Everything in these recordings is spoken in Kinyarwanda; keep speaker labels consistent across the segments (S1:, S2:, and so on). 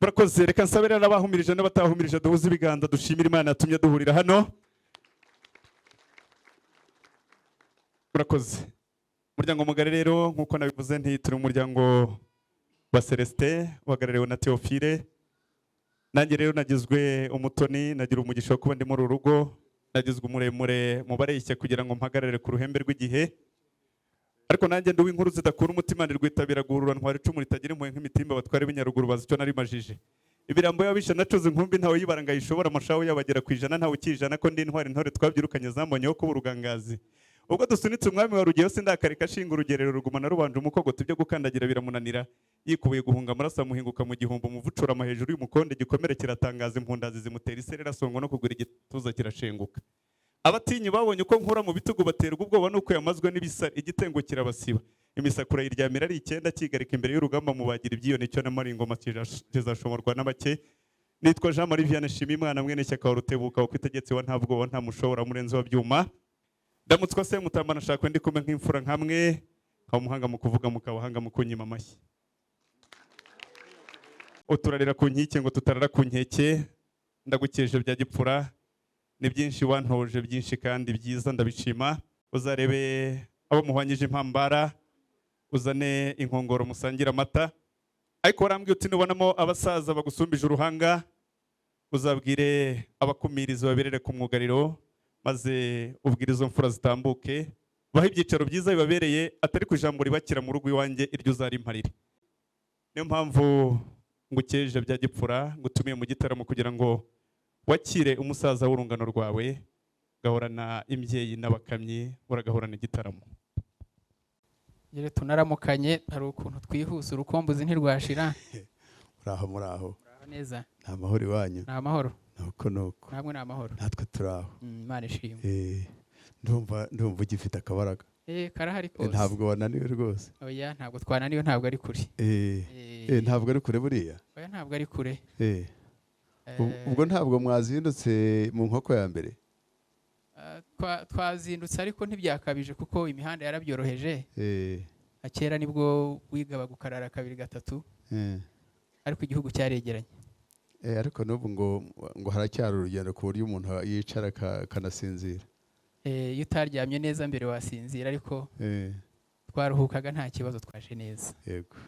S1: murakoze. Reka nsabere n'abahumirije n'abatahumirije duhuze ibiganza dushimira Imana yatumye duhurira hano. Murakoze. Umuryango mugari rero nkuko nabivuze nti turi umuryango wa Celestin wagarariwe na Theophile. Nanjye rero nagizwe umutoni, nagira umugisha wo kuba ndi muri urugo, nagizwe umuremure mu bareshya kugira ngo mpagarare ku ruhembe rw'igihe. Ariko nanjye nduwe inkuru zidakura umutima ndirwitabira guhurura ntwari icumu ritagira impuhwe nk'imitimba batware b'inyaruguru bazi icyo nari majije. Ibirambo y'abisha nacuze inkumbi ntawe yibaranga yishobora amashaho yabagera ku ijana ntawe ukijana ko ndi intwari intore twabyirukanye zambonyeho kuba urugangazi. Ubwo dusunitse umwami wa rugeyo sindakareka shinga urugerero rugumana rubanje umukogoto ibyo gukandagira biramunanira yikubuye guhunga amaraso amuhinguka mu gihumbi umuvucurama hejuru y'umukonde gikomere kiratangaza impundazi zimutera iserera songo no kugura igituza kirashenguka. Abatinyi babonye uko nkura mu bitugu baterwa ubwoba nuko yamazwe n'ibisa igitengo kirabasiba. Imisakura yiryamira ari icyenda kigarika imbere y'urugamba mubagira ibyiyo nicyo namara ingoma kizashomorwa n'abake. Nitwa Jean Marie Vianney Nshimiyimana mwene Shyaka wa Rutebuka wo kwitegetse wa ntabwoba nta mushobora murenzi wa byuma. Ndamutswa se mutamba nashaka ndi kumwe nk'imfura nkamwe nka umuhanga mu kuvuga mukabahanga mu kunyima amashyi. Uturarira ku nkike ngo tutarara ku nkeke ndagukeje bya gipfura ni byinshi wantoje byinshi kandi byiza ndabishima. Uzarebe abo muhwanyije impambara uzane inkongoro musangira amata. Ariko warambwiye uti nubonamo abasaza bagusumbije uruhanga uzabwire abakumirizi baberere ku mwugariro maze ubwire izo mfura zitambuke baho ibyicaro byiza bibabereye atari ku ijambo ribakira mu rugo iwanjye iryo uzarimparire. Niyo mpamvu ngukeje bya gipfura ngutumiye mu gitaramo kugira ngo wakire umusaza w'urungano rwawe gahorana imbyeyi n'abakamyi uragahorana igitaramo.
S2: Yere tunaramukanye hari ukuntu twihuse urukombuzi ntirwashira.
S3: Muraho muraho.
S2: Muraho neza.
S3: Nta mahoro iwanyu.
S2: Nta mahoro.
S3: Nuko nuko.
S2: Namwe nta mahoro.
S3: Natwe turaho.
S2: Imana ishimwe.
S3: Ndumva ugifite akabaraga.
S2: Karahari kose.
S3: Ntabwo wananiwe rwose.
S2: Oya ntabwo twananiwe ntabwo ari kure.
S3: Ntabwo ari kure buriya.
S2: Oya ntabwo ari kure.
S3: Ubwo ntabwo mwazindutse mu nkoko ya mbere.
S2: Twazindutse ariko ntibyakabije kuko imihanda yarabyoroheje. Kera nibwo wigaga gukarara kabiri gatatu. Ariko igihugu cyaregeranye.
S3: Ariko n'ubu ngo haracyari urugendo ku buryo umuntu yicara akanasinzira.
S2: Iyo utaryamye neza mbere wasinzira ariko twaruhukaga nta kibazo twaje neza.
S3: Yego.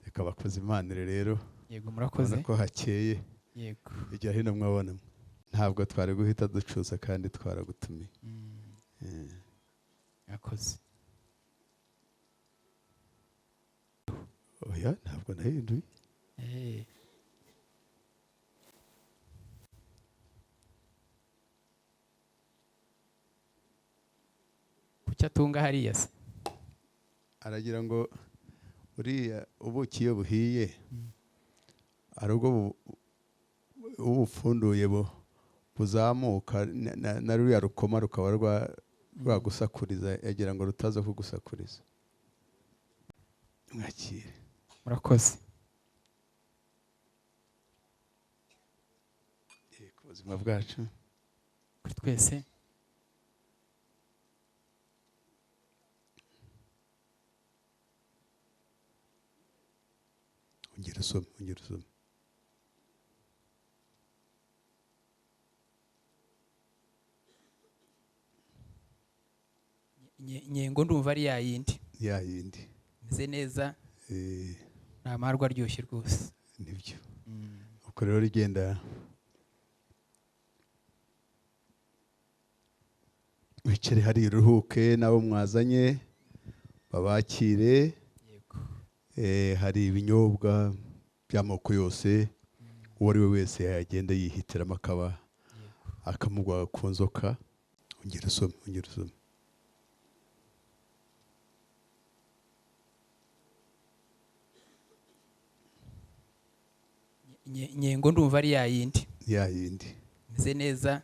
S3: Reka bakoze Imana rero.
S2: Yego murakoze.
S3: Ko hakeye.
S2: Yego.
S3: Ijya hino mwabona. Ntabwo twari guhita ducuza kandi twaragutumiye.
S2: Yakoze.
S3: Oya ntabwo nahinduye.
S2: Kuki atunga hariya se?
S3: Aragira ngo uriya ubuki iyo buhiye ari ubwo ubupfunduye buzamuka na ruriya rukoma rukaba rwagusakuriza yagira ngo rutaza kugusakuriza. Mwakire.
S2: Murakoze.
S3: Ku buzima bwacu
S2: kuri twese.
S3: Ongera usome.
S2: Nyengo ndumva ari yayindi.
S3: Yayindi.
S2: Meze neza. Nta marwa aryoshye rwose.
S3: Nibyo. Uko rero rigenda wicare hari uruhuke nabo mwazanye babakire. Hari ibinyobwa by'amoko yose uwo ari we wese yagenda yihitiramo akaba akamugwa ku nzoka. Ongera usome.
S2: Nyengo ndumva ari yayindi.
S3: Yayindi.
S2: Meze neza.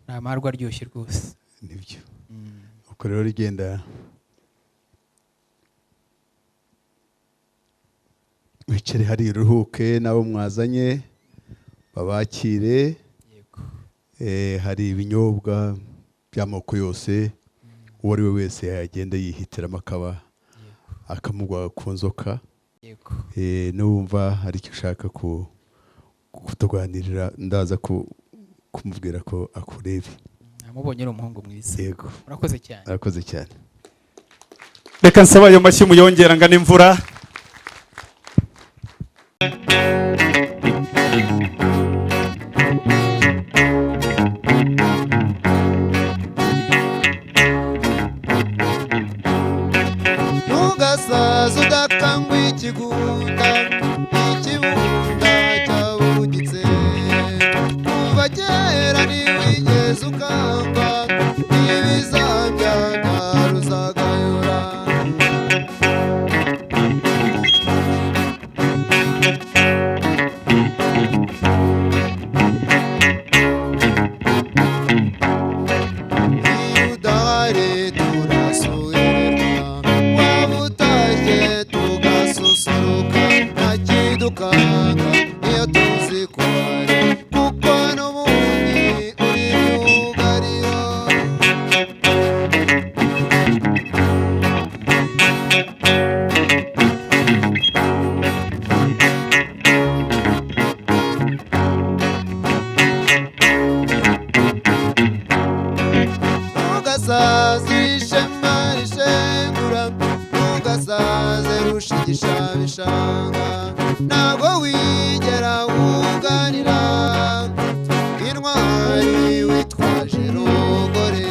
S2: Nta marwa aryoshye rwose.
S3: Nibyo. Uko rero rigenda wicare hari uruhuke nabo mwazanye babakire. Hari ibinyobwa by'amoko yose uwo ari we wese yagenda yihitiramo akaba akamugwa ku nzoka. numva hari icyo ushaka kutuganirira ndaza kumubwira ko akurebe.
S2: Namubonye ari umuhungu mwiza.
S3: Yego.
S2: Urakoze cyane.
S3: Urakoze cyane.
S1: Reka nsaba ayo mashyi muyongera ngana imvura.
S3: Ntugasaze udakangwa ikigunda cyabugitse kuva kera ntiwigeze ukangwa n'ibizambya ntaruzagayura. Iyo udahari turasuherwa, waba utashye tugasusuruka, nta kidukanga iyo tuzi ko ari kuko n'ubundi uri myugariro. Ntugasaze ishema rishengura, ntugasaze rushigisha bishanga, ntabwo wigera wuganira intwari witwaje rugore.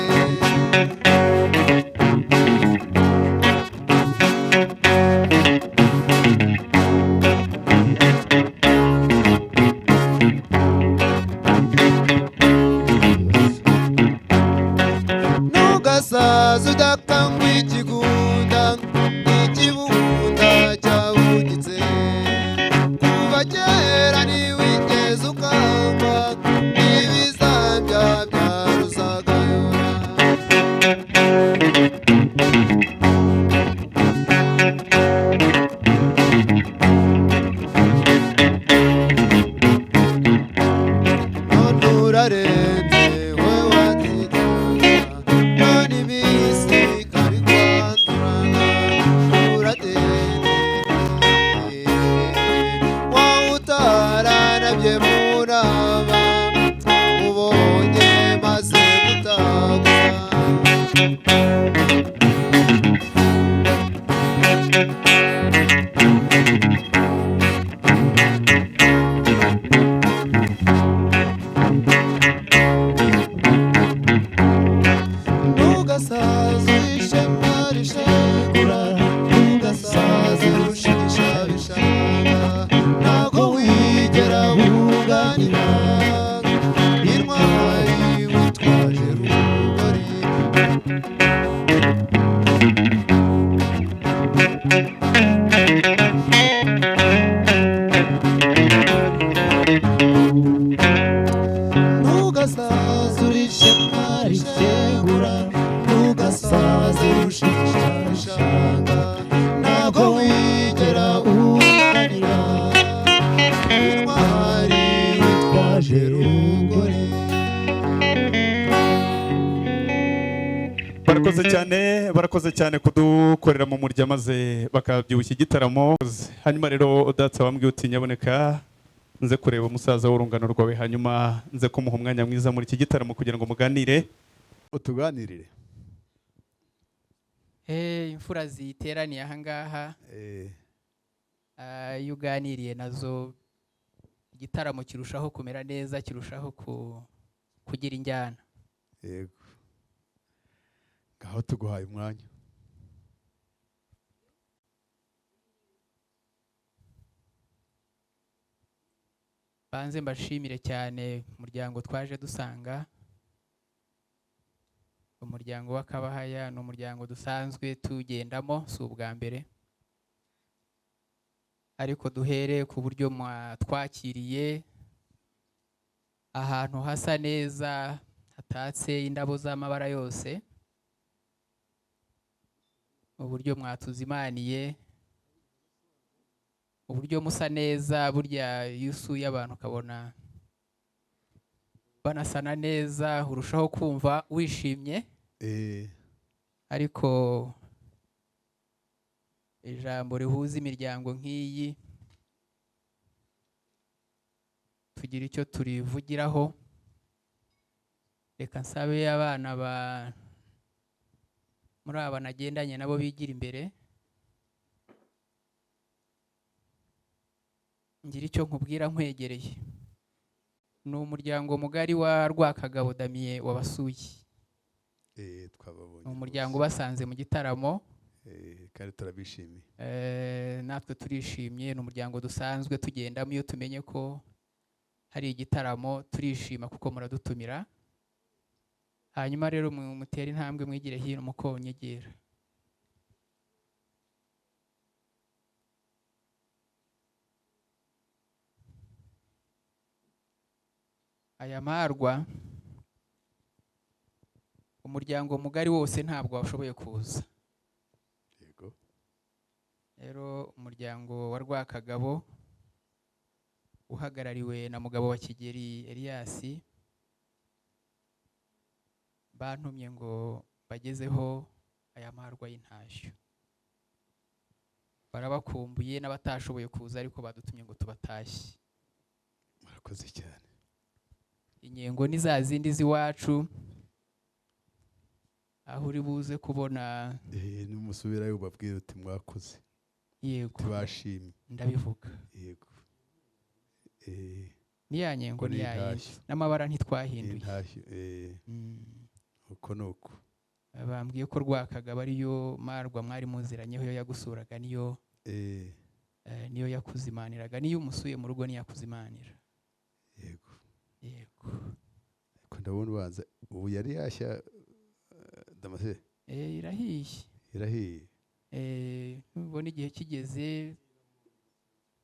S3: Ntugasaze udakangwa ikigunda cyabugitse kuva kera ntiwigeze ukangwa n'ibizambya byaruzagayura. None urarenze we wategeka, none ibisi kari kwandurana, uratendeke wowe utaranabye mu nama, ubonye maze gutaguza. Ntugasaze ishema rishengura, ntugasaze rushigisha bishanga, ntabwo wigera wuganira intwari witwaje rugori. Ntugasaze ishema rishengura, ntugasaze rushigisha bishanga, ntabwo wigera wuganira intwari witwaje rugori.
S1: Barakoze cyane kudukorera mu murya maze bakabyibushya igitaramo. Hanyuma rero udatsa wambwiye uti nyaboneka nze kureba umusaza w'urungano rwawe, hanyuma nze kumuha umwanya mwiza muri iki gitaramo kugira ngo muganire.
S3: Utuganirire.
S2: Imfura ziteraniye aha ngaha, iyo uganiriye nazo igitaramo kirushaho kumera neza, kirushaho kugira injyana.
S3: Yego. Ngaho tuguhaye umwanya.
S2: Banze mbashimire cyane umuryango twaje dusanga. Umuryango w'Akabahaya ni umuryango dusanzwe tugendamo, si ubwa mbere, ariko duhere ku buryo mwatwakiriye ahantu hasa neza, hatatse indabo z'amabara yose, uburyo mwatuzimaniye, uburyo musa neza. Burya iyo usuye abantu ukabona banasana neza, urushaho kumva wishimye. Ariko ijambo rihuza imiryango nk'iyi tugira icyo turivugiraho. Reka nsabe abana muri aba nagendanye nabo bigira imbere, ngira icyo nkubwira nkwegereye. Ni umuryango mugari wa Rwakagabo Damien wabasuye.
S3: Twababonye.
S2: Ni umuryango ubasanze mu gitaramo.
S3: Kandi turabishimiye.
S2: Natwe turishimye. Ni umuryango dusanzwe tugendamo iyo tumenye ko hari igitaramo, turishima kuko muradutumira. Hanyuma rero mutera intambwe mwigire hino mukonyegera. Aya marwa umuryango mugari wose ntabwo washoboye kuza.
S3: Yego.
S2: Rero umuryango wa Rwakagabo uhagarariwe na mugabo wa Kigeli Elias bantumye ngo bagezeho aya marwa y'intashyo. Barabakumbuye n'abatashoboye kuza ariko badutumye ngo tubatashye.
S3: Murakoze cyane.
S2: Inyengo ni za zindi z'iwacu, aho uri buze kubona
S3: n'umusubirayo ubabwira uti mwakoze.
S2: Yego.
S3: Tubashimye.
S2: Ndabivuga.
S3: Yego.
S2: Ni ya nyengo ni yayindi n'amabara ntitwahinduye.
S3: Intashyo. Uko nuko.
S2: Bambwiye ko Rwakagabo ariyo marwa mwari muziranyeho, yo yagusuraga niyo niyo yakuzimaniraga, niyo umusuye mu rugo niyakuzimanira.
S3: Yego.
S2: Yego.
S3: Ko ndabona ubanza ubu yari yashya Damascene.
S2: Irahiye.
S3: Irahiye.
S2: Nubona igihe kigeze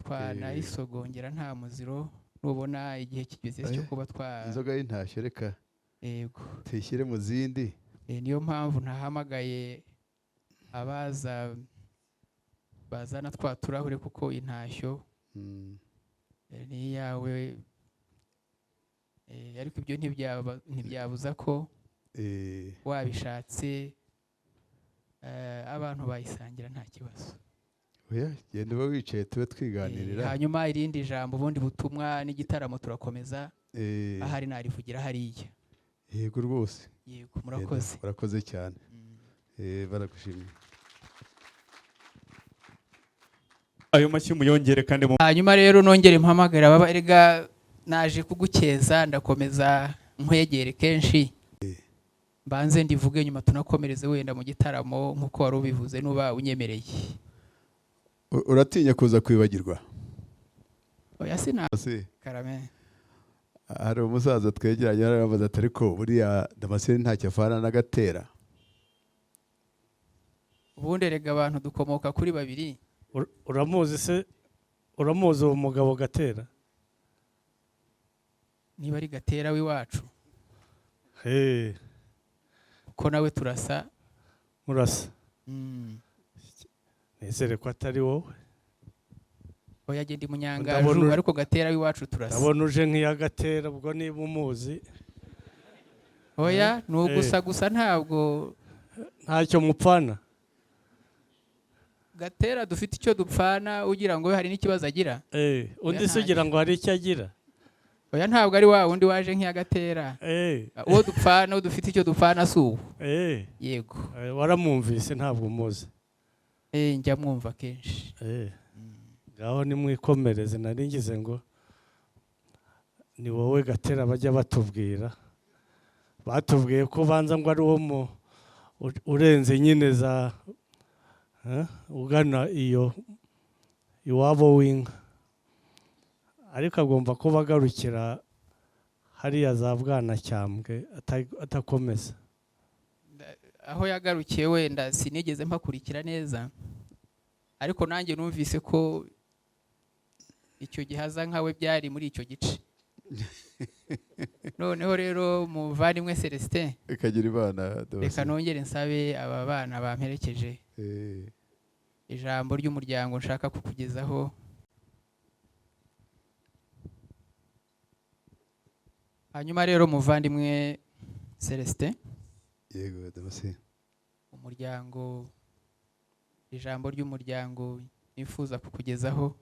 S2: twanayisogongera nta muziro, nubona igihe kigeze cyo kuba
S3: inzoga y'intashyo reka.
S2: Yego.
S3: Tuyishyire mu zindi.
S2: Niyo mpamvu ntahamagaye abaza bazana twa turahure kuko intashyo ni yawe. Ariko ibyo ntibyabuza ko wabishatse abantu bayisangira nta kibazo.
S3: Oya, genda uba wicaye tube twiganirira.
S2: Hanyuma irindi jambo ubundi butumwa n'igitaramo turakomeza. Ahari narivugira hariya.
S3: Yego rwose.
S2: Yego, murakoze.
S3: Murakoze cyane. Baragushimiye.
S1: Ayo mashyi muyongere kandi
S2: hanyuma rero nongere mpamagara baba erega naje kugukeza ndakomeza nkwegere kenshi. Banze ndivuge nyuma tunakomereze wenda mu gitaramo nkuko wari ubivuze nuba unyemereye.
S3: Uratinya kuza kwibagirwa?
S2: Oya sinasi. Karame.
S3: Hari umusaza twegeranye arabaza ati ariko buriya Damascene ntacyo afana na Gatera.
S2: Ubundi erega abantu dukomoka kuri babiri.
S4: Uramuzi se? Uramuzi uwo mugabo Gatera?
S2: Niba ari Gatera w'iwacu. Ko nawe turasa.
S4: Murasa. Nizere ko atari wowe.
S2: Oya genda Munyangaju ariko Gatera w'iwacu turasa.
S4: Ndabona uje nk'iya Gatera ubwo niba umuzi.
S2: Oya gusa ntabwo
S4: ntacyo mupfana.
S2: Gatera dufite icyo dupfana ugira ngo hari n'ikibazo agira.
S4: Undi se ugira ngo hari icyo agira.
S2: Oya ntabwo ari wa undi waje nk'iya Gatera. Uwo dupfana dufite icyo dupfana suwo. Yego.
S4: Waramwumvise ntabwo umuzi.
S2: Njya mwumva kenshi.
S4: Ngaho nimwikomereze nari ngize ngo ni wowe Gatera bajya batubwira. Batubwiye ko banza ngo ari wo urenze nyine za ugana iyo iwabo w'inka, ariko agomba kuba agarukira hariya za Bwanacyambwe atakomeza.
S2: Aho yagarukiye wenda sinigeze mpakurikira neza, ariko nanjye numvise ko icyo gihaza nkawe byari muri icyo gice. Noneho rero muvandimwe Celestin, reka nongere nsabe aba bana bamperekeje ijambo ry'umuryango nshaka kukugezaho. Hanyuma rero muvandimwe Celestin,
S3: yego Damascene,
S2: umuryango ijambo ry'umuryango nifuza kukugezaho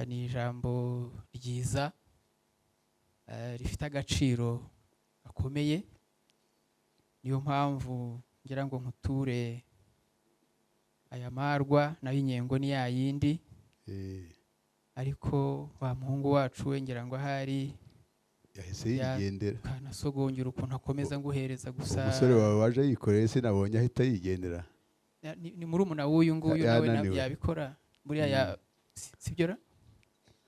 S2: ni ijambo ryiza rifite agaciro gakomeye. Niyo mpamvu ngira ngo nkuture aya marwa nayo inyengo ni ya yindi, ariko wa muhungu wacu we ngira ngo ahari
S3: yahise yigendera.
S2: kanasogongera ukuntu akomeza nguhereza gusa.
S3: Umusore wawe waje yikoreye sinabonye ahita yigendera.
S2: Ni murumuna w'uyu nguyu nawe yabikora buriya sibyo ra?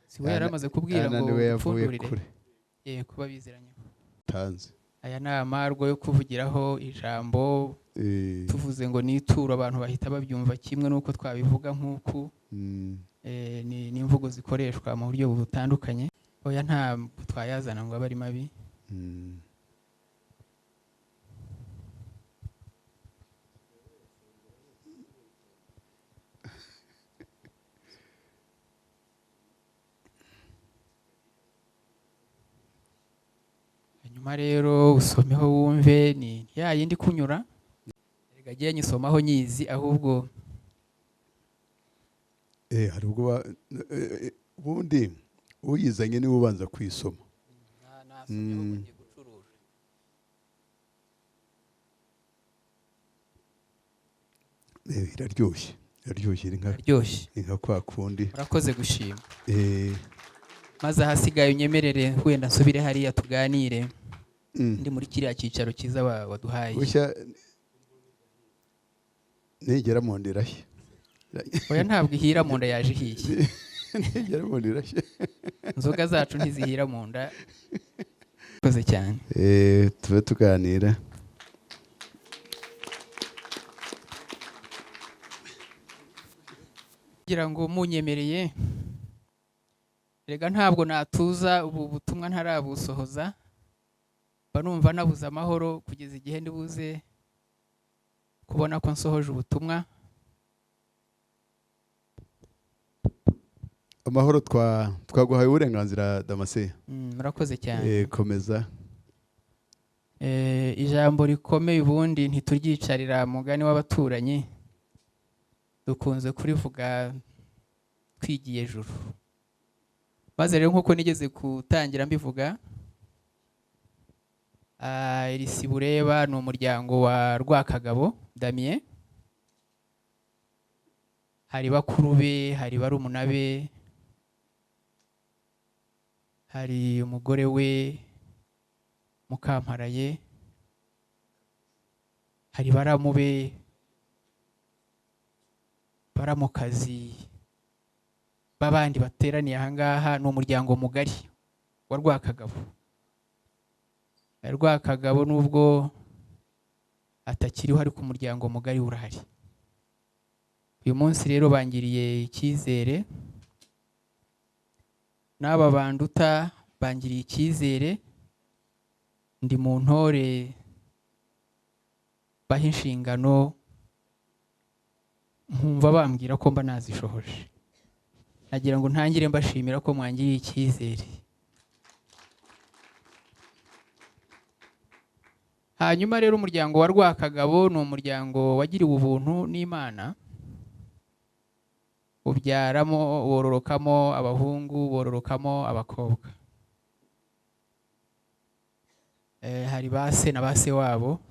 S2: Si we yaramaze kubwira ngo upfundurire kuba biziranye
S3: tanze.
S2: Aya ni amarwa yo kuvugiraho ijambo, tuvuze ngo nitura abantu bahita babyumva kimwe n'uko twabivuga nk'uku. Ni imvugo zikoreshwa mu buryo butandukanye. Oya nta twayazana ngo abe ari mabi. Hanyuma rero usomeho wumve, ni ya yindi kunyura. Erega agiye nyisomaho nyizi, ahubwo
S3: hari ubwo ubundi uyizanye niwe ubanza kwisoma. Iraryoshye, iraryoshye, ni nka kwa kundi.
S2: Urakoze gushima. Maze ahasigaye unyemerere wenda nsubire hariya tuganire. Ndi muri kiriya cyicaro cyiza waduhaye.
S3: Bushya nigera mu nda irashya.
S2: Oya ntabwo ihira mu nda, yaje ihiye.
S3: Nigera mu nda irashya.
S2: Inzoga zacu ntizihira mu nda. Urakoze cyane.
S3: Tube tuganira.
S2: Kugira ngo munyemereye, rega ntabwo natuza ubu butumwa ntarabusohoza, banumva nabuze amahoro kugeza igihe ndibuze kubona ko nsohoje ubutumwa.
S3: Amahoro twaguhaye uburenganzira Damascene.
S2: Murakoze cyane.
S3: Komeza.
S2: Ijambo rikomeye ubundi ntituryicarira mugani w'abaturanyi, dukunze kurivuga twigiye ejuru. Maze rero nkuko nigeze gutangira mbivuga, iri Sibureba ni umuryango wa Rwakagabo Damien. Hari bakuru be, hari barumuna be, hari umugore we Mukamparaye, hari baramu be, baramukazi babandi bateraniye ahangaha. Ni umuryango mugari wa Rwakagabo. Rwakagabo nubwo atakiriho ariko umuryango mugari urahari. Uyu munsi rero bangiriye icyizere, n'aba banduta bangiriye icyizere, ndi mu ntore baha inshingano, nkumva bambwira ko mba nazishohoje. Nagira ngo ntangire mbashimira ko mwangiriye icyizere. Hanyuma rero umuryango wa Rwakagabo ni umuryango wagiriwe ubuntu n'Imana, ubyaramo wororokamo abahungu, wororokamo abakobwa. Hari base na base wabo.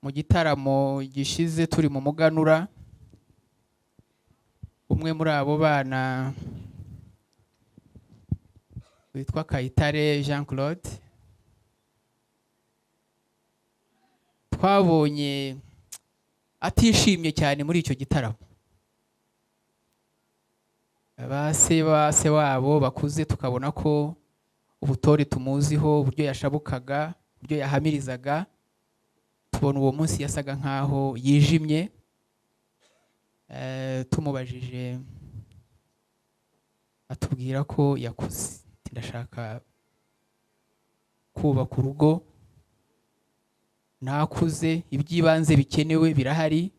S2: Mu gitaramo gishize turi mu muganura, umwe muri abo bana witwa Kayitare Jean Claude, twabonye atishimye cyane muri icyo gitaramo. Base wabo bakuze tukabona ko ubutore tumuziho, uburyo yashabukaga, uburyo yahamirizaga, tubona uwo munsi yasaga nkaho yijimye. Tumubajije atubwira ko yakuze, ndashaka kubaka urugo, nakuze, iby'ibanze bikenewe birahari,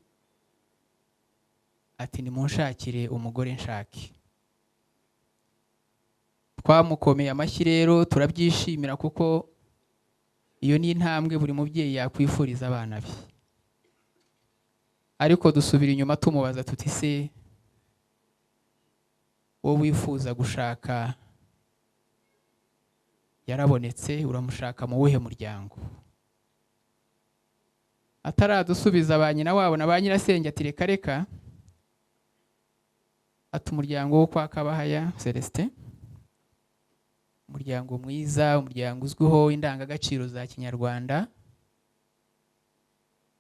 S2: ati nimunshakire umugore nshake. Twamukomeye amashyi rero, turabyishimira kuko iyo ni intambwe buri mubyeyi yakwifuriza abana be. ariko dusubira inyuma tumubaza tuti se wowe wifuza gushaka yarabonetse, uramushaka mu wuhe muryango? Ataradusubiza ba nyina wabo na ba nyirasenge ati reka reka, ati umuryango wo kwa Kabahaya Celestin, umuryango mwiza, umuryango uzwiho indangagaciro za Kinyarwanda,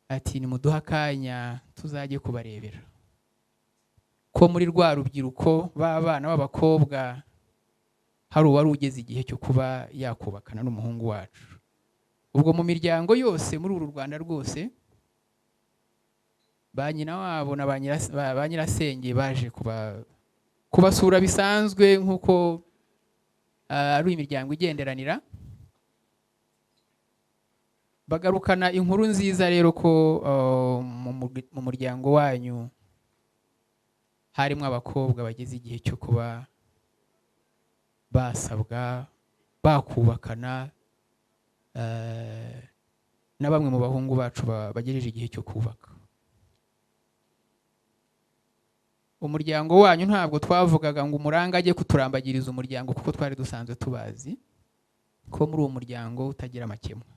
S2: ati nimuduha akanya tuzajye kubarebera ko muri rwa rubyiruko b'abana b'abakobwa hari uwari ugeze igihe cyo kuba yakubakana n'umuhungu wacu. Ubwo mu miryango yose muri uru Rwanda rwose ba nyina wabo na ba nyirasenge baje kubasura bisanzwe nk'uko ari imiryango igenderanira, bagarukana inkuru nziza rero ko mu muryango wanyu harimo abakobwa bageze igihe cyo kuba basabwa bakubakana, na bamwe mu bahungu bacu bagejeje igihe cyo kubaka. Umuryango wanyu ntabwo twavugaga ngo umuranga ajye kuturambagiriza umuryango, kuko twari dusanzwe tubazi ko muri uwo muryango utagira amakemwa.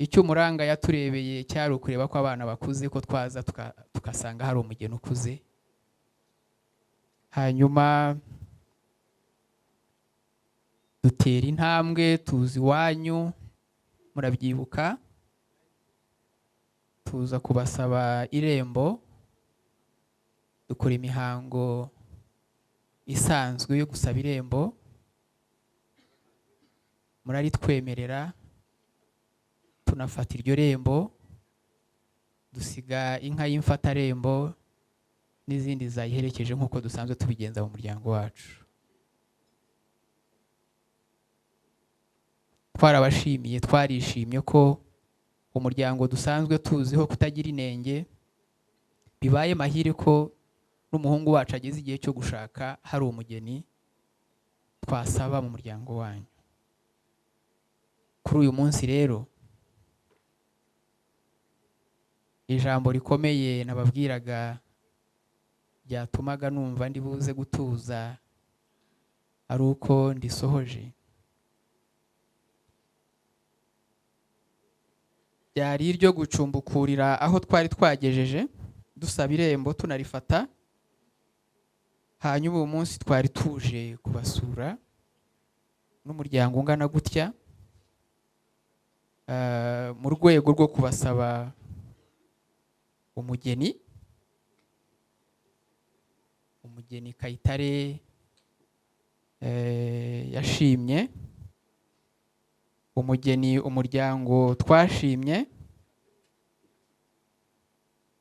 S2: Icyo umuranga yaturebeye cyari ukureba ko abana bakuze, ko twaza tukasanga hari umugeni ukuze. Hanyuma dutera intambwe tuzi iwanyu, murabyibuka, tuza kubasaba irembo, dukora imihango isanzwe yo gusaba irembo, muraritwemerera, tunafata iryo rembo, dusiga inka y'imfatarembo n'izindi zayiherekeje nk'uko dusanzwe tubigenza mu muryango wacu. Twarabashimiye, twarishimye ko umuryango dusanzwe tuziho kutagira inenge bibaye mahire ko n'umuhungu wacu ageze igihe cyo gushaka hari umugeni twasaba mu muryango wanyu. Kuri uyu munsi rero ijambo rikomeye nababwiraga byatumaga numva ndi buze gutuza ari uko ndisohoje. Byari iryo gucumbukurira aho twari twagejeje dusaba irembo tunarifata, hanyuma uwo munsi twari tuje kubasura n'umuryango ungana gutya, mu rwego rwo kubasaba umugeni Kayitare yashimye, umugeni umuryango twashimye,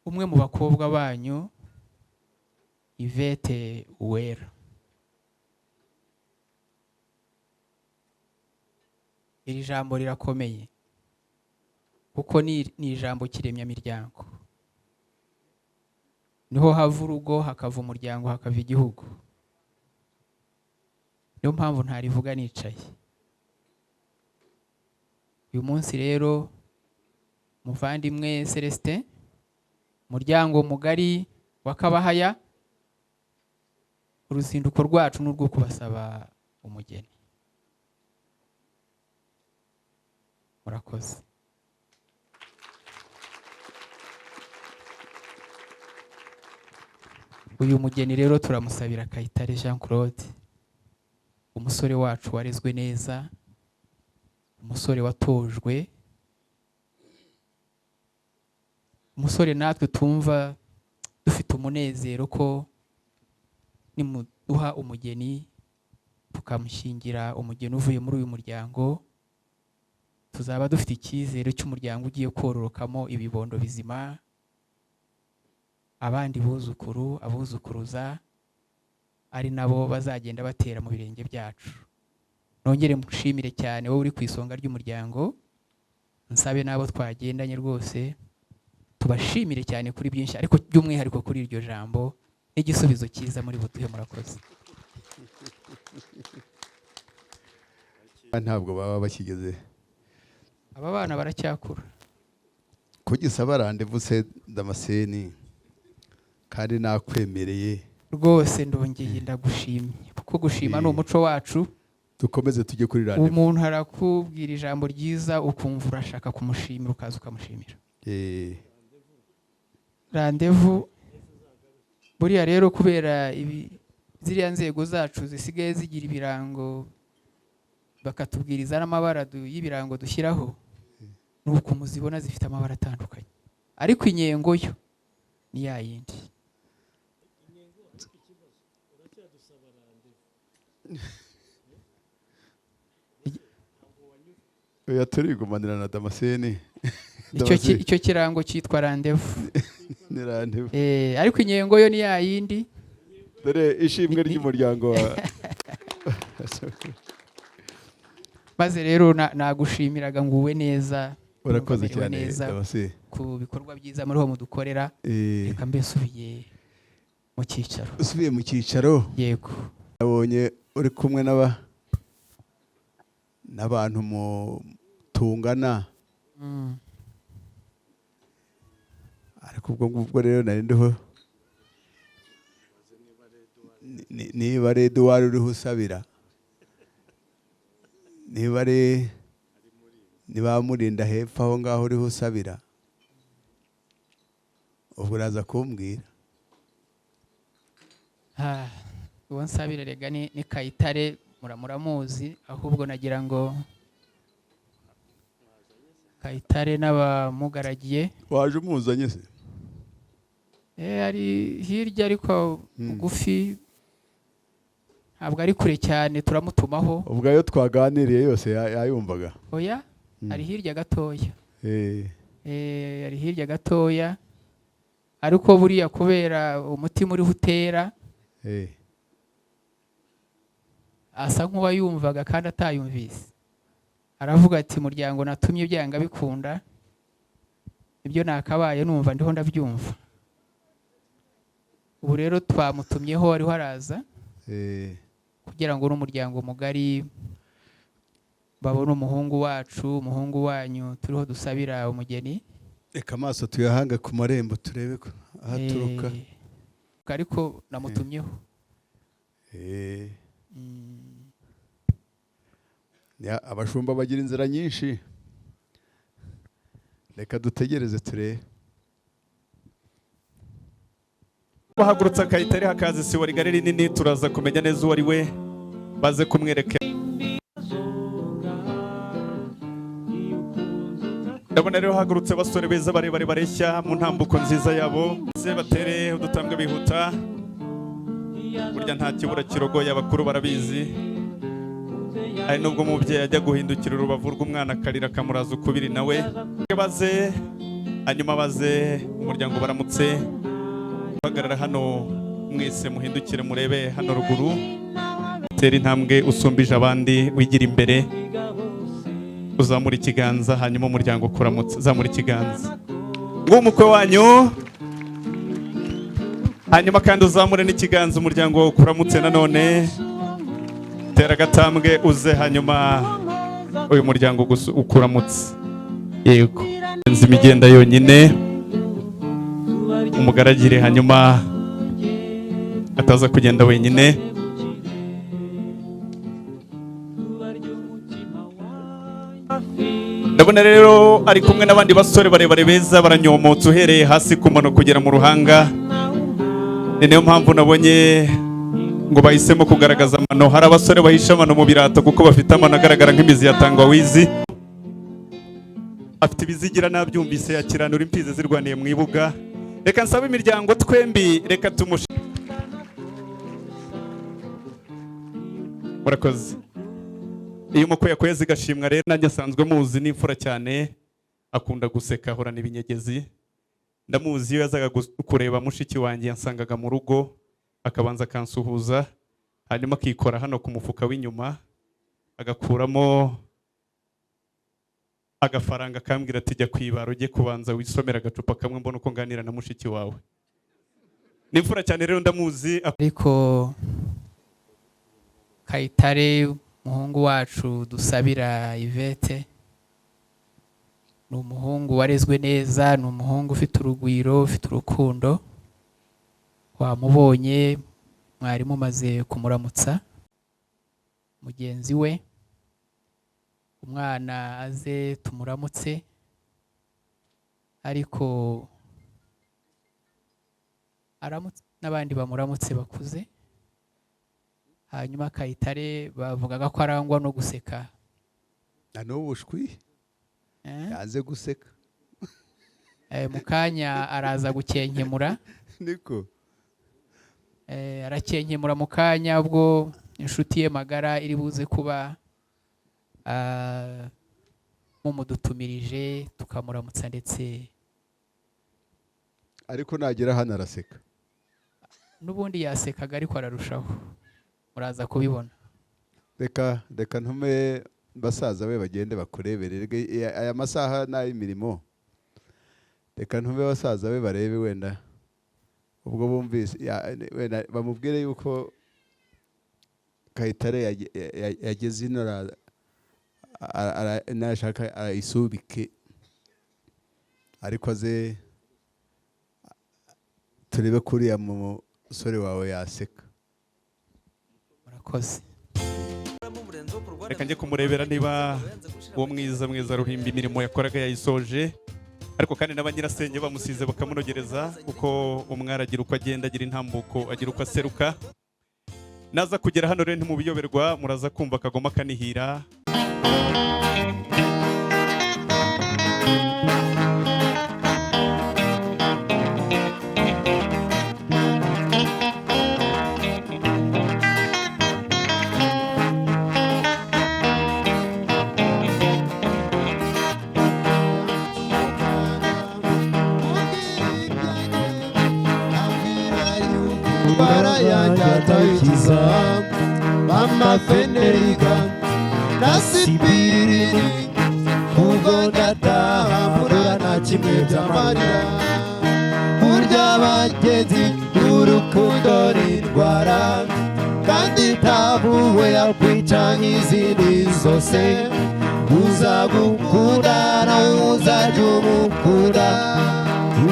S2: umwe mu bakobwa banyu Yvette Uwera. Iri jambo rirakomeye kuko ni ijambo kiremyamiryango. Niho hava urugo, hakava umuryango, hakava igihugu. Niyo mpamvu ntarivuga nicaye. Uyu munsi rero muvandimwe Celestin, umuryango mugari wa Kabahaya, uruzinduko rwacu n'urwo kubasaba umugeni. Murakoze. Uyu mugeni rero turamusabira Kayitare Jean Claude, umusore wacu warezwe neza, umusore watojwe, umusore natwe tumva dufite umunezero ko nimuduha umugeni tukamushyingira umugeni uvuye muri uyu muryango, tuzaba dufite icyizere cy'umuryango ugiye kororokamo ibibondo bizima, abandi buzukuru, abuzukuruza, ari nabo bazagenda batera mu birenge byacu. Nongere mushimire cyane wowe uri ku isonga ry'umuryango, nsabe nabo twagendanye rwose tubashimire cyane kuri byinshi, ariko by'umwihariko kuri iryo jambo n'igisubizo cyiza muri buduhe. Murakoze.
S3: ntabwo baba bakigeze.
S2: Aba bana baracyakura
S3: kugisaba randevu se Damascene kandi nakwemereye
S2: rwose ndongeye ndagushimye kuko gushima ni umuco wacu.
S3: dukomeze tujye kuri randevu.
S2: Umuntu arakubwira ijambo ryiza ukumva urashaka kumushimira ukaza ukamushimira. Randevu buriya rero kubera ziriya nzego zacu zisigaye zigira ibirango bakatubwiriza n'amabara y'ibirango dushyiraho, nuko muzibona zifite amabara atandukanye, ariko inyengo yo ni ya yindi.
S3: Oya turigumanira na Damascene.
S2: Icyo kirango cyitwa randevu.
S3: Ni randevu.
S2: Ariko inyengo yo ni ya yindi.
S3: Dore ishimwe ry'umuryango wa
S2: maze rero nagushimiraga ngo uwe neza.
S3: Urakoze cyane Damascene
S2: ku bikorwa byiza muri ho mudukorera. Reka mbe subiye mu cyicaro.
S3: Usubiye mu cyicaro?
S2: Yego.
S3: Nabonye uri kumwe n'abantu tungana. Ariko ubwo rero nari ndiho niba ari Eduard uriho usabira, niba murinda hepfo aho ngaho uriho usabira, ubwo uraza kumbwira.
S2: Uwo nsabira rega ni Kayitare, muramuzi, ahubwo nagira ngo Kayitare n'abamugaragiye.
S3: Waje umuzanye se?
S2: Ari hirya ariko mugufi, ntabwo ari kure cyane, turamutumaho.
S3: Ubwo ayo twaganiriye yose yayumvaga?
S2: Oya, ari hirya gatoya. Ari hirya gatoya, ariko buriya kubera umutima uriho utera, asa nk'uwayumvaga kandi atayumvise. Aravuga ati muryango natumye byanga bikunda, ibyo nakabaye numva ndiho ndabyumva. Ubu rero twamutumyeho ariho araza kugira ngo n'umuryango mugari babone umuhungu wacu, umuhungu wanyu turiho dusabira umugeni.
S3: Reka amaso tuyahanga ku marembo turebe ko ahaturuka.
S2: Ariko namutumyeho.
S3: Abashumba bagira inzira nyinshi, reka dutegereze turebe.
S1: bahagurutsa Kayitare hakaza isibo rigari rinini, turaza kumenya neza uwo ari we, baze kumwereka. Ndabona rero hagurutse abasore beza barebare bareshya mu ntambuko nziza yabo, ze batere udutambwe bihuta, burya nta kibura kirogoye, abakuru barabizi. Ari nubwo umubyeyi ajya guhindukira urubavu rw'umwana akarira akamuraza ukubiri nawe. Baze hanyuma baze umuryango baramutse, bahagarara hano mwese muhindukire murebe hano ruguru, tera intambwe usumbije abandi, wigira imbere, uzamura ikiganza, hanyuma umuryango kuramutse, zamura ikiganza ng'umukwe wanyu, hanyuma kandi uzamure n'ikiganza umuryango kuramutse nanone, tera agatambwe uze, hanyuma uyu muryango ukuramutse. Yego, nzi imigenda yonyine umugaragire, hanyuma ataza kugenda wenyine. Ndabona rero ari kumwe n'abandi basore barebare beza baranyomotse, uhereye hasi ku mano kugera mu ruhanga. Ni niyo mpamvu nabonye ngo bahisemo kugaragaza amano. Hari abasore bahisha amano mu birato kuko bafite amano agaragara nk'imizi ya tangawizi. Afite ibizigira nabyumvise, yakiranura imfizi zirwaniye mu ibuga. Reka nsabe imiryango twembi, reka murakoze. Iyo umukwe yakwezi gashimwa rero, nanjye asanzwe muzi, n'imfura cyane, akunda guseka, ahorana ibinyegezi. Ndamuzi iyo yazaga kureba mushiki wanjye, yansangaga mu rugo akabanza akansuhuza, hanyuma akikora hano ku mufuka w'inyuma agakuramo agafaranga, akambwira ati jya kwibara ujye kubanza wisomera agacupa kamwe, mbona uko nganira na mushiki wawe. N'imfura cyane rero, ndamuzi.
S2: Ariko Kayitare umuhungu wacu dusabira Yvette, ni umuhungu warezwe neza, ni umuhungu ufite urugwiro, ufite urukundo. Wamubonye mwari mumaze kumuramutsa mugenzi we, umwana aze tumuramutse, ariko aramutse n'abandi bamuramutse bakuze. Hanyuma Kayitare bavugaga ko arangwa no guseka.
S3: n'ubushwi yaze guseka
S2: Mu kanya araza gukenkemura,
S3: niko
S2: arakenkemura mu kanya ubwo inshuti ye magara iri buze kuba mumudutumirije tukamuramutsa, ndetse
S3: ariko nagera hano araseka.
S2: n'ubundi yasekaga ariko ararushaho, muraza kubibona.
S3: reka ntume basaza be bagende bakurebere aya masaha n'ay'imirimo. Reka ntume basaza be barebe, wenda ubwo bumvise wenda bamubwire yuko Kayitare yageze ino nashaka arayisubike, ariko aze turebe kuriya musore wawe yaseka.
S2: Murakoze.
S1: reka njye kumurebera niba uwo mwiza Ruhimbi imirimo yakoraga yayisoje, ariko kandi n'abanyirasenge bamusize bakamunogereza, kuko umwari agira uko agenda, agira intambuko, agira uko aseruka. Naza kugera hano rero ntimubiyoberwa, muraza kumva akagoma kanihira.
S5: Barayangatayikiza mama Feneriga nasipiri ubwo ndataha mbura na kimwe by'amarira. Burya abagenzi urukundo n'indwara, kandi tabuwe yakwica nk'izindi zose. Uzagukunda nawe uzajya umukunda,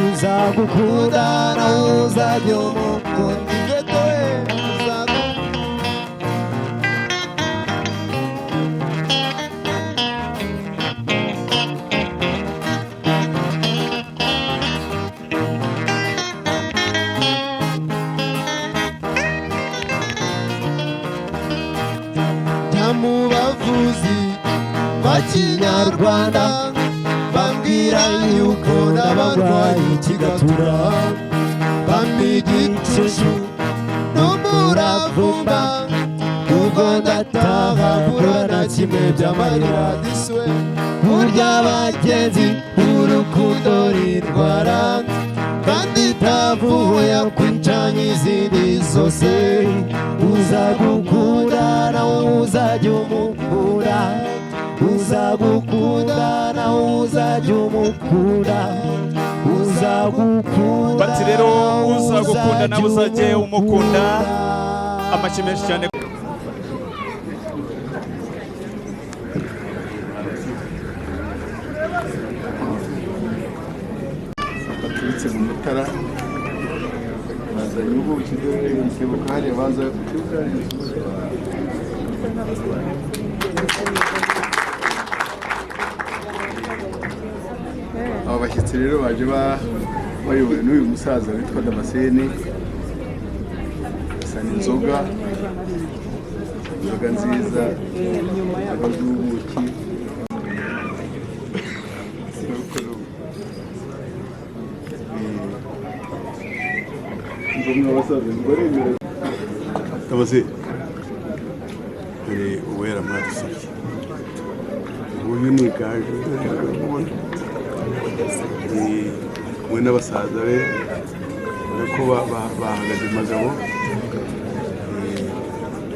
S5: uzagukunda nawe uzajya umukunda. Mu bavuzi ba Kinyarwanda bambwira yuko n'abarwayi kigatura, bampiga igicucu n'umuravumba. Ubwo ndataha mbura na kimwe by'amarira. Burya abagenzi urukundo n'indwara, kandi tavuwe yakwica nk'izindi zose. Uzagukunda nawe uzajya umukunda, uzagukunda nawe uzajya umukunda, uzagukunda.
S1: Bati rero uzagukunda nawe uzajya umukunda. Amashyi menshi cyane.
S3: baturutse mu Mutara bazanye ubuki ikibuka hariya baza abo bashyitsi rero baje bayobowe n'uyu musaza witwa Damascene. Asana inzoga nziza, inzoga z'ubuki. Damascene, dore uwera mwadusabye, uyu ni Gaju we n'abasaza be, ko bahagaze amagabo.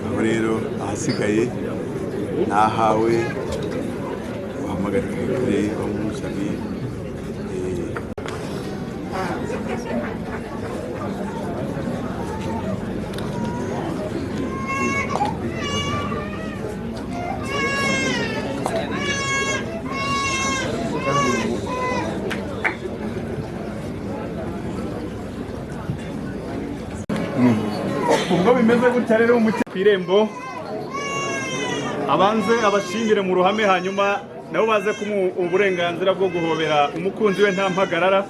S3: Aho rero ahasigaye nahawe uhamagara kure bamusabiye.
S1: ubwo bimeze gutya rero umuke ku irembo abanze abashingire mu ruhame hanyuma nabo baze kumuha uburenganzira bwo guhobera umukunzi we nta mpagarara.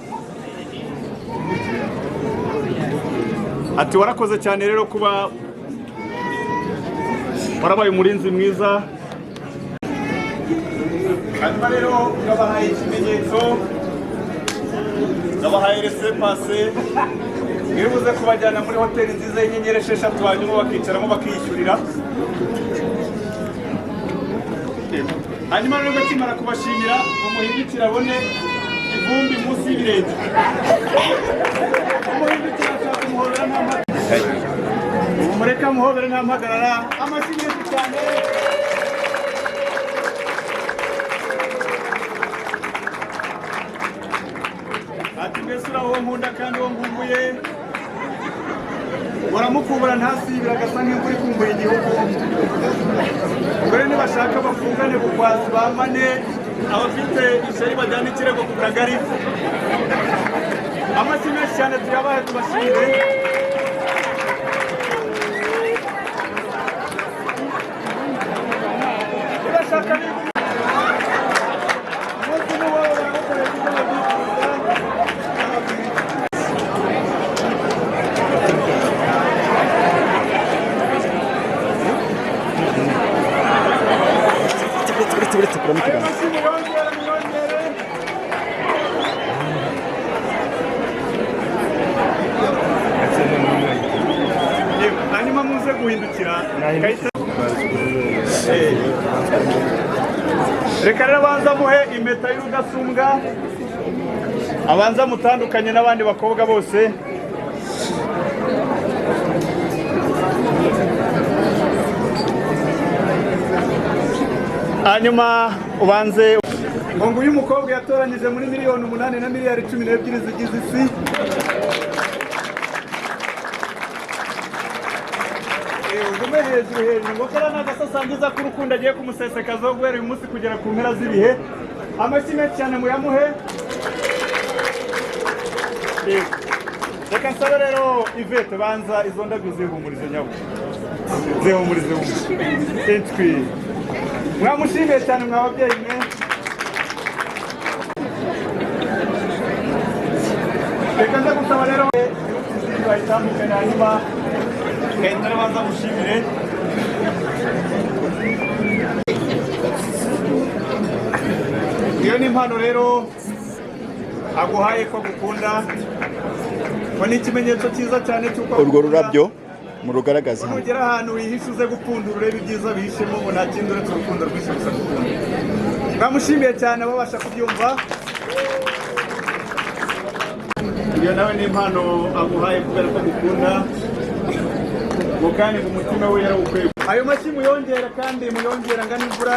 S1: Ati warakoze cyane rero kuba warabaye umurinzi mwiza. Hanyuma rero ngabahaye ikimenyetso, ngabahaye resepase bibuze kubajyana muri hoteli nziza y'inyenyeri 6 hanyuma bakicaramo bakiyishyurira. Hanyuma rero bakimara kubashimira umuhindukira abone ivumbi munsi y'ibirenge. Umuhindukira ashaka umuhobera nta mpagarara. Umureka muhobera nta mpagarara. Amashyi menshi cyane. Ati mbese uraho nkunda kandi uwo ngumbuye. Waramukubura ntasibira agasa nk'imvura ikumbuye igihugu. Ubwo nibashaka bafungane bukwasi bamane abafite ishyari bajyana ikirego ku kagari. Amashyi menshi cyane tuyabaye tubashimire. Nibashaka umunsi n'uwabo baramukorera ibyo hanyuma muze guhindukira reka rero abanza muhe impeta y'urudasumbwa abanza mutandukanye n'abandi bakobwa bose. Hanyuma ubanze ngo nguyu umukobwa yatoranyije muri miliyoni 8 na miliyari 12 zigize isi. Ugume hejuru ngo kera n'agasasangiza k'urukundo agiye kumusesekazaho guhera uyu munsi kugera ku mpera z'ibihe. Amashyi menshi cyane muyamuhe. Reka nsaba rero Yvette banza izo ndabyo zihumurize nyabo. Zihumurize intwi. Mwamushimiye cyane mwababyeyi mwe. Reka nza gusaba rero bayitambukanye hanyuma Kayitare banza mushimire. Iyo ni impano rero aguhaye ko gukunda. Ko ni ikimenyetso cyiza cyane cy'uko
S6: urwo rurabyo murugaragaza.
S1: Nugera ahantu wihishe uze gupfundura urebe ibyiza bihishemo ngo nta kindi uretse urukundo rwinshi gusa gukunda. Mwamushimiye cyane babasha kubyumva. Iyo nawe ni impano aguhaye kubera ko gukunda. Mukani mu mutima we yarawukweye. Ayo mashyi muyongera kandi muyongera ngana imvura.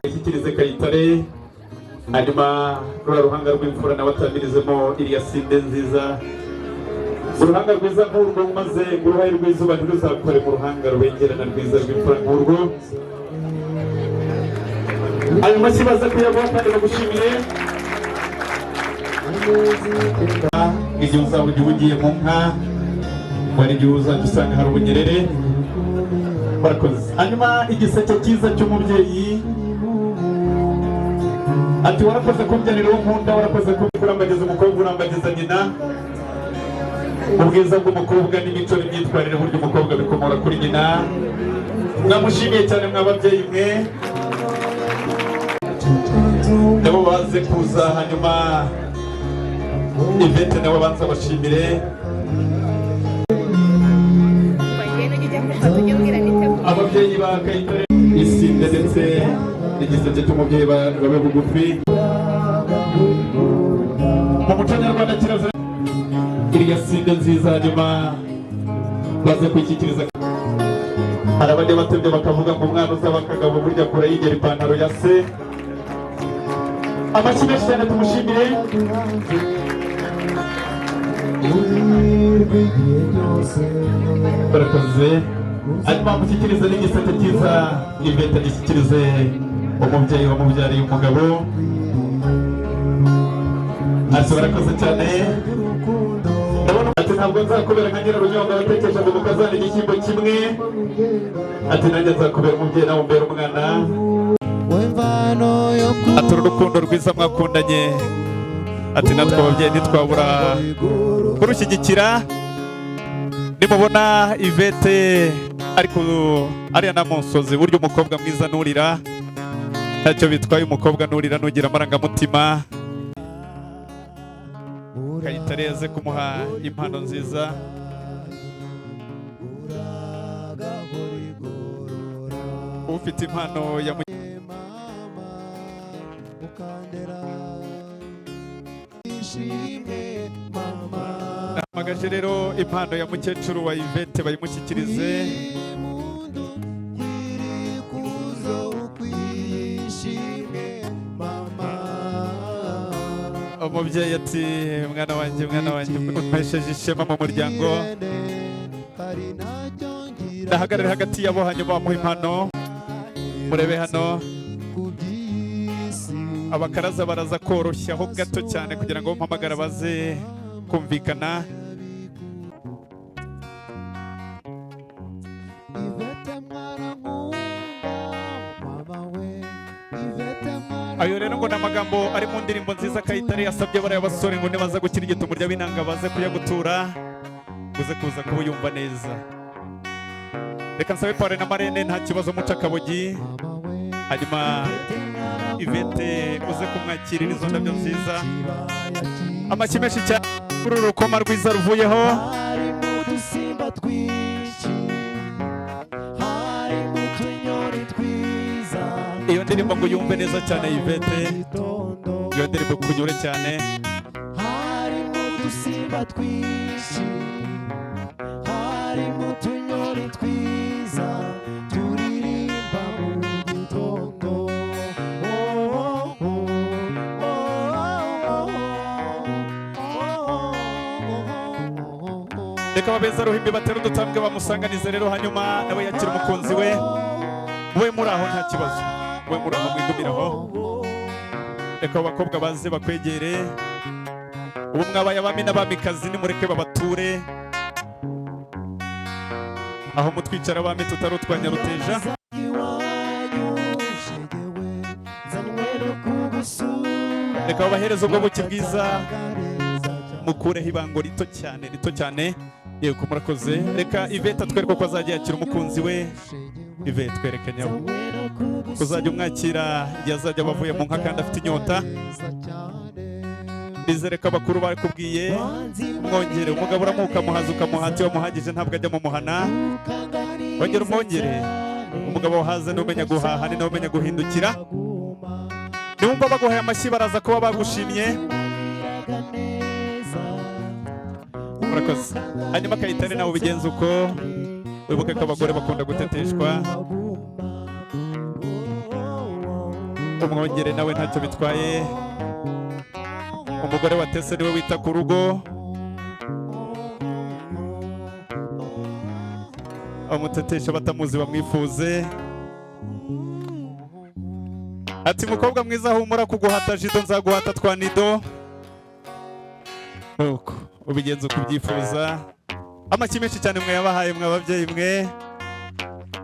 S1: Ikirize Kayitare hanyuma rura ruhanga rw'imfura n'abatamirizemo iriya sinde nziza. Uruhanga rwiza nk'urwo maze uruhaye rw'izuba ntiruzakore mu ruhanga rubengerana rwiza rw'imfura nk'urwo. Ayo mashyi baza kuyaguha kandi bagushimire. Igihe uzaba ugiye mu nka wari igihe uzajya usanga hari ubunyerere. Barakoze. Hanyuma igiseke cyiza cy'umubyeyi ati warakoze kubyarira uwo nkunda, warakoze kurambagiza umukobwa urambagiza nyina. Ubwiza bw'umukobwa n'imico n'imyitwarire buryo umukobwa bikomora kuri nyina. Mwamushimiye cyane mwababyeyi mwe. Nabo baze kuza hanyuma Yvette nawe abanza bashimire. Ababyeyi ba Kayitare isinde ndetse n'igiseke cy'umubyeyi babe bugufi. Mu muco nyarwanda kirazira iriya sinde nziza hanyuma baze kwishyikiriza. Hari abandi batebye bakavuga ngo umwana uzaba akagabo burya kure yigera ipantaro ya se. Amashyi menshi cyane tumushimire. Barakoze. Hanyuma mushyikirize n'igiseke cyiza Yvette gishyikirize umubyeyi wamubyariye umugabo. ati barakoze cyane ati ntabwo nzakubera nka nyirarunyonga watekereje ngo mukazana igishyimbo kimwe ati nanjye nzakubera umubyeyi nawe umbera umwana ati urukundo rwiza mwakundanye ati natwe ababyeyi ntitwabura kurushyigikira nimubona Yvette ariko ariya na Monsozi burya umukobwa mwiza nurira ntacyo bitwaye umukobwa nurira nugira amarangamutima Kayitare yaze kumuha impano nziza ufite impano ya namagaje rero impano ya mukecuru wa Yvette bayimushyikirize umubyeyi ati mwana wanjye umpesheje ishema mu muryango ndahagarare hagati yabo hanyuma bamuha impano murebe hano abakaraza baraza koroshyaho gato cyane kugira ngo bampamagara baze kumvikana ayo rero ngo ni amagambo ari mu ndirimbo nziza Kayitare yasabye bariya basore ngo nibaza gukirigita umurya w'inanga baze kuyagutura uze kuza kuba uyumva neza reka nsabe Pare na Marene nta kibazo muca akabogi hanyuma Yvette uze kumwakirira izo ndabyo nziza amashyi menshi cyane kuri uru rukoma rwiza ruvuyeho iyo ndirimbo ngo yumve neza cyane Yvette iyo ndirimbo kunyure cyane harimo udusimba twinshi harimo utunyoni twiza turirimba mu gitondo reka babeza ruhimbi batera udutambwe bamusanganize rero hanyuma nawe yakira umukunzi we muri aho nta kibazo we muri aho mwigumiraho reka abakobwa baze bakwegere ubu mwabaye abami n'abamikazi nimureke babature aho mutwicara abami tutari utwanya ruteja reka babahereze ubwo buki bwiza mukureho ibango rito cyane yego murakoze reka Yvette atwereka ko azajya yakira umukunzi we Yvette twereke nyabo uzajya umwakira igihe azajya bavuye mu nka kandi afite inyota nizere ko abakuru bakubwiye mwongere umugabo uramuka muhaza ukamuhati wamuhagije ntabwo ajya mu muhana wongere umwongere umugabo wahaze n'umenya guhaha ni nawe umenya guhindukira niwumva baguhaye amashyi baraza kuba bagushimye murakoze hanyuma Kayitare nawe ubigenza uko wibuke ko abagore bakunda guteteshwa umwongere nawe ntacyo bitwaye umugore watese niwe wita ku rugo amutetesha batamuzi bamwifuze ati mukobwa mwiza humura kuguhata jido nzaguhata twa nido nuko ubigenza uko ubyifuza amashyi menshi cyane mwe yabahaye mwe ababyeyi mwe